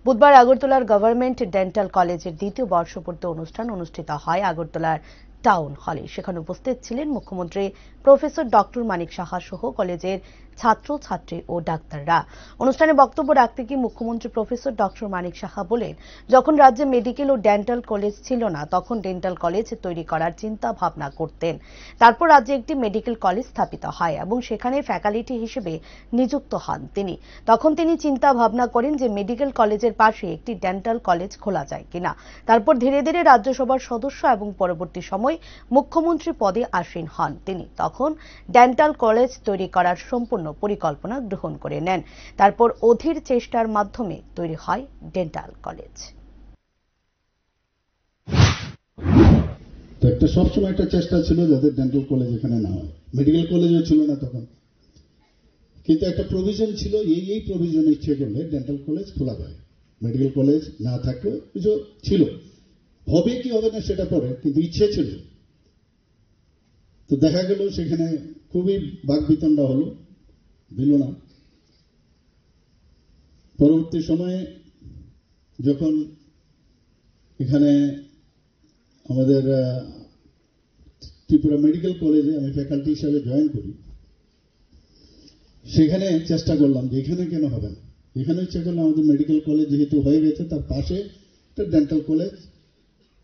বুধবার আগরতলার government dental কলেজের দ্বিতীয় বর্ষপূর্তি অনুষ্ঠান অনুষ্ঠিত হয় আগরতলার টাউন হলে। সেখানে উপস্থিত ছিলেন মুখ্যমন্ত্রী প্রফেসর ডক্টর মানিক সাহা সহ কলেজের ছাত্রছাত্রী ও ডাক্তাররা। অনুষ্ঠানে বক্তব্য রাখতে গিয়ে মুখ্যমন্ত্রী প্রফেসর ডক্টর মানিক সাহা বলেন, যখন রাজ্যে মেডিকেল ও ডেন্টাল কলেজ ছিল না তখন ডেন্টাল কলেজ তৈরি করার চিন্তা ভাবনা করতেন। তারপর রাজ্যে একটি মেডিকেল কলেজ স্থাপিত হয় এবং সেখানে ফ্যাকাল্টি হিসেবে নিযুক্ত হন তিনি। তখন তিনি চিন্তা ভাবনা করেন যে মেডিকেল কলেজের পাশে একটি ডেন্টাল কলেজ খোলা যায় কিনা। তারপর ধীরে ধীরে রাজ্যসভার সদস্য এবং পরবর্তী সময় মুখ্যমন্ত্রী পদে আসীন হন তিনি। তখন ডেন্টাল কলেজ তৈরি করার সম্পূর্ণ পরিকল্পনা গ্রহণ করে নেন। তারপর অধীর চেষ্টার মাধ্যমে তৈরি হয় ডেন্টাল কলেজ। তো একটা সবসময় একটা চেষ্টা ছিল যাতে ডেন্টাল কলেজ এখানে না হয়। মেডিকেল কলেজও ছিল না তখন, কিন্তু একটা প্রভিশন ছিল, এই প্রভিশন ইচ্ছে করলে ডেন্টাল কলেজ খোলা যায়। মেডিকেল কলেজ না থাকলেও কিছু ছিল, হবে কি হবে না সেটা পরে, কিন্তু ইচ্ছে ছিল। তো দেখা গেল সেখানে খুবই বাকবিতণ্ডা হলো, দিল না। পরবর্তী সময়ে যখন এখানে আমাদের ত্রিপুরা মেডিকেল কলেজে আমি ফ্যাকাল্টি হিসাবে জয়েন করি, সেখানে চেষ্টা করলাম যে এখানে কেন হবে না। এখানে ইচ্ছা করলে আমাদের মেডিকেল কলেজ যেহেতু হয়ে গেছে তার পাশে একটা ডেন্টাল কলেজ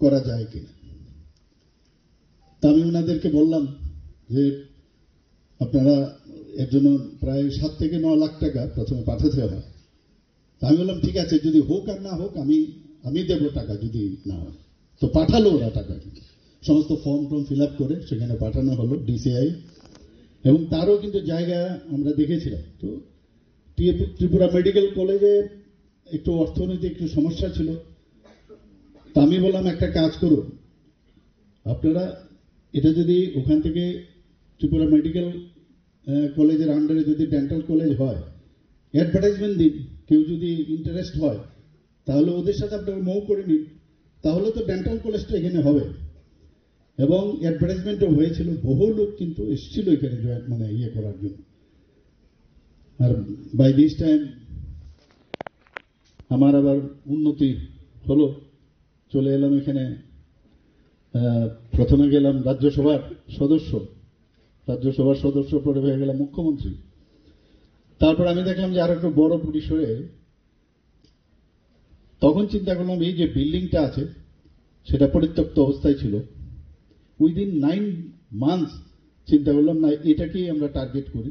করা যায় কিনা। তা আমি ওনাদেরকে বললাম যে আপনারা এর জন্য প্রায় 7 থেকে 9 লাখ টাকা প্রথমে পাঠাতে হয়। আমি বললাম ঠিক আছে, যদি হোক আর না হোক আমি দেবো টাকা, যদি না হয়। তো পাঠালো ওরা টাকা, সমস্ত ফর্ম ফিল আপ করে সেখানে পাঠানো হলো DCI, এবং তারও কিন্তু জায়গা আমরা দেখেছিলাম। তো ত্রিপুরা মেডিকেল কলেজে একটু অর্থনৈতিক একটু সমস্যা ছিল। তা আমি বললাম একটা কাজ করুন, আপনারা এটা যদি ওখান থেকে ত্রিপুরা মেডিকেল কলেজের আন্ডারে যদি ডেন্টাল কলেজ হয়, অ্যাডভার্টাইজমেন্ট দিন, কেউ যদি ইন্টারেস্ট হয় তাহলে ওদের সাথে আপনারা মৌ করে নিন, তাহলে তো ডেন্টাল কলেজটা এখানে হবে। এবং অ্যাডভার্টাইজমেন্টও হয়েছিল, বহু লোক কিন্তু এসেছিল এখানে মানে ইয়ে করার জন্য। আর বাই দিস টাইম আমার আবার উন্নতি হলো, চলে এলাম এখানে। প্রথমে গেলাম রাজ্যসভার সদস্য, পরে হয়ে গেলাম মুখ্যমন্ত্রী। তারপর আমি দেখলাম যে আরো একটু বড় পরিসরে, তখন চিন্তা করলাম এই যে বিল্ডিংটা আছে সেটা পরিত্যক্ত অবস্থায় ছিল। উইদিন 9 মান্থস চিন্তা করলাম না, এটাকেই আমরা টার্গেট করি।